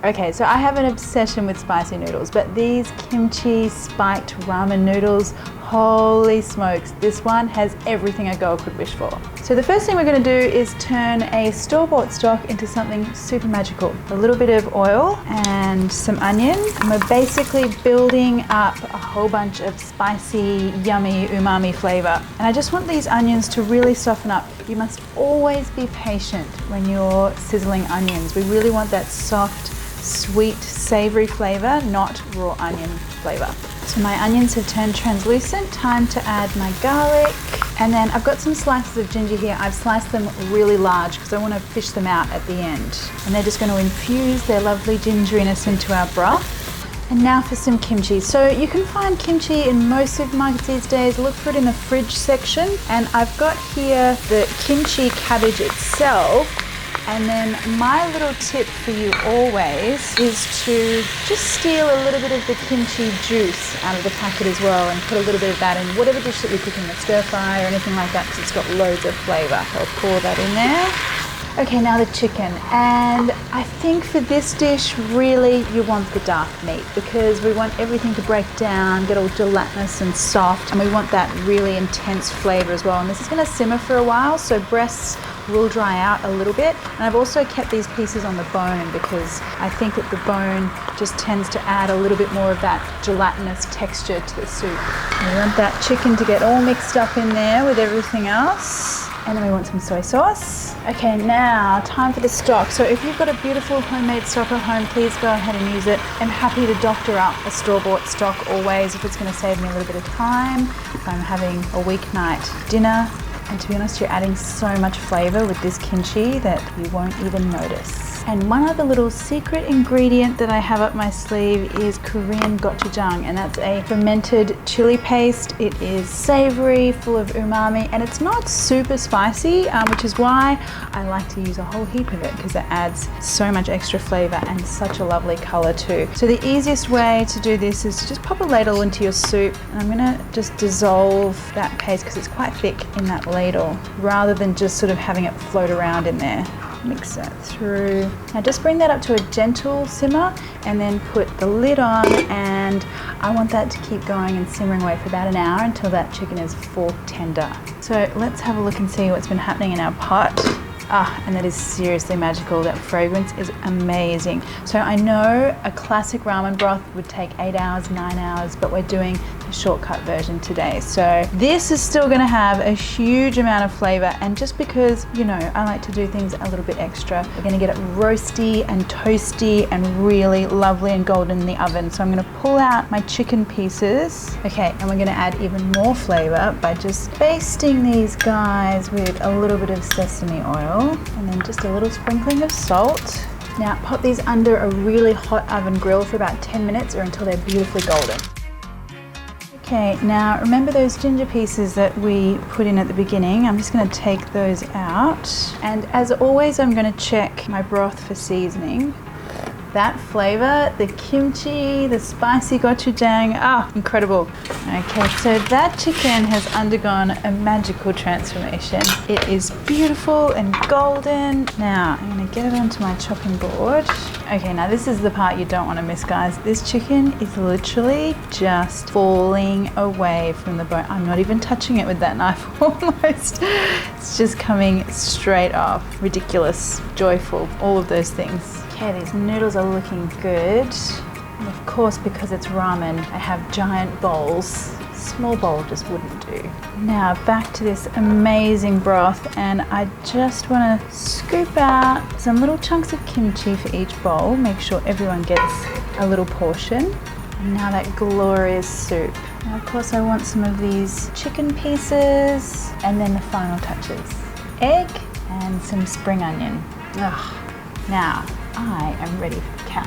Okay, so I have an obsession with spicy noodles, but these kimchi spiked ramen noodles, holy smokes, this one has everything a girl could wish for. So the first thing we're going to do is turn a store-bought stock into something super magical. A little bit of oil and some onion, and we're basically building up a whole bunch of spicy, yummy, umami flavor. And I just want these onions to really soften up. You must always be patient when you're sizzling onions. We really want that soft, sweet, savory flavor, not raw onion flavor. So my onions have turned translucent, time to add my garlic. And then I've got some slices of ginger here. I've sliced them really large because I want to fish them out at the end. And they're just going to infuse their lovely gingeriness into our broth. And now for some kimchi. So you can find kimchi in most supermarkets these days. Look for it in the fridge section. And I've got here the kimchi cabbage itself. And then my little tip for you always is to just steal a little bit of the kimchi juice out of the packet as well and put a little bit of that in whatever dish that you're cooking, a stir fry or anything like that, because it's got loads of flavor. I'll pour that in there. Okay, now the chicken. And I think for this dish, really you want the dark meat because we want everything to break down, get all gelatinous and soft, and we want that really intense flavor as well. And this is going to simmer for a while, so breasts will dry out a little bit. And I've also kept these pieces on the bone because I think that the bone just tends to add a little bit more of that gelatinous texture to the soup. We want that chicken to get all mixed up in there with everything else. And then we want some soy sauce. Okay, now time for the stock. So if you've got a beautiful homemade stock at home, please go ahead and use it. I'm happy to doctor up a store-bought stock always if it's going to save me a little bit of time. If I'm having a weeknight dinner. And to be honest, you're adding so much flavor with this kimchi that you won't even notice. And one other little secret ingredient that I have up my sleeve is Korean gochujang, and that's a fermented chili paste. It is savory, full of umami, and it's not super spicy, which is why I like to use a whole heap of it because it adds so much extra flavor and such a lovely color too. So the easiest way to do this is to just pop a ladle into your soup, and I'm gonna just dissolve that paste because it's quite thick in that ladle, rather than just sort of having it float around in there. Mix that through. Now just bring that up to a gentle simmer and then put the lid on, and I want that to keep going and simmering away for about an hour until that chicken is full tender. So let's have a look and see what's been happening in our pot. And that is seriously magical. That fragrance is amazing. So I know a classic ramen broth would take 8 hours, 9 hours, but we're doing the shortcut version today. So this is still gonna have a huge amount of flavor, and just because, you know, I like to do things a little bit extra, we're gonna get it roasty and toasty and really lovely and golden in the oven. So I'm gonna pull out my chicken pieces. Okay, and we're gonna add even more flavor by just basting these guys with a little bit of sesame oil. And then just a little sprinkling of salt. Now pop these under a really hot oven grill for about 10 minutes or until they're beautifully golden. Okay, now remember those ginger pieces that we put in at the beginning? I'm just going to take those out. And as always, I'm going to check my broth for seasoning. That flavor, the kimchi, the spicy gochujang, incredible. Okay, so that chicken has undergone a magical transformation. It is beautiful and golden. Now, I'm gonna get it onto my chopping board. Okay, now this is the part you don't wanna miss, guys. This chicken is literally just falling away from the bone. I'm not even touching it with that knife almost. It's just coming straight off. Ridiculous, joyful, all of those things. Okay, these noodles are looking good. And of course, because it's ramen, I have giant bowls. Small bowl just wouldn't do. Now back to this amazing broth, and I just want to scoop out some little chunks of kimchi for each bowl. Make sure everyone gets a little portion. And now that glorious soup. Now of course I want some of these chicken pieces, and then the final touches. Egg and some spring onion. Now, I am ready for the couch.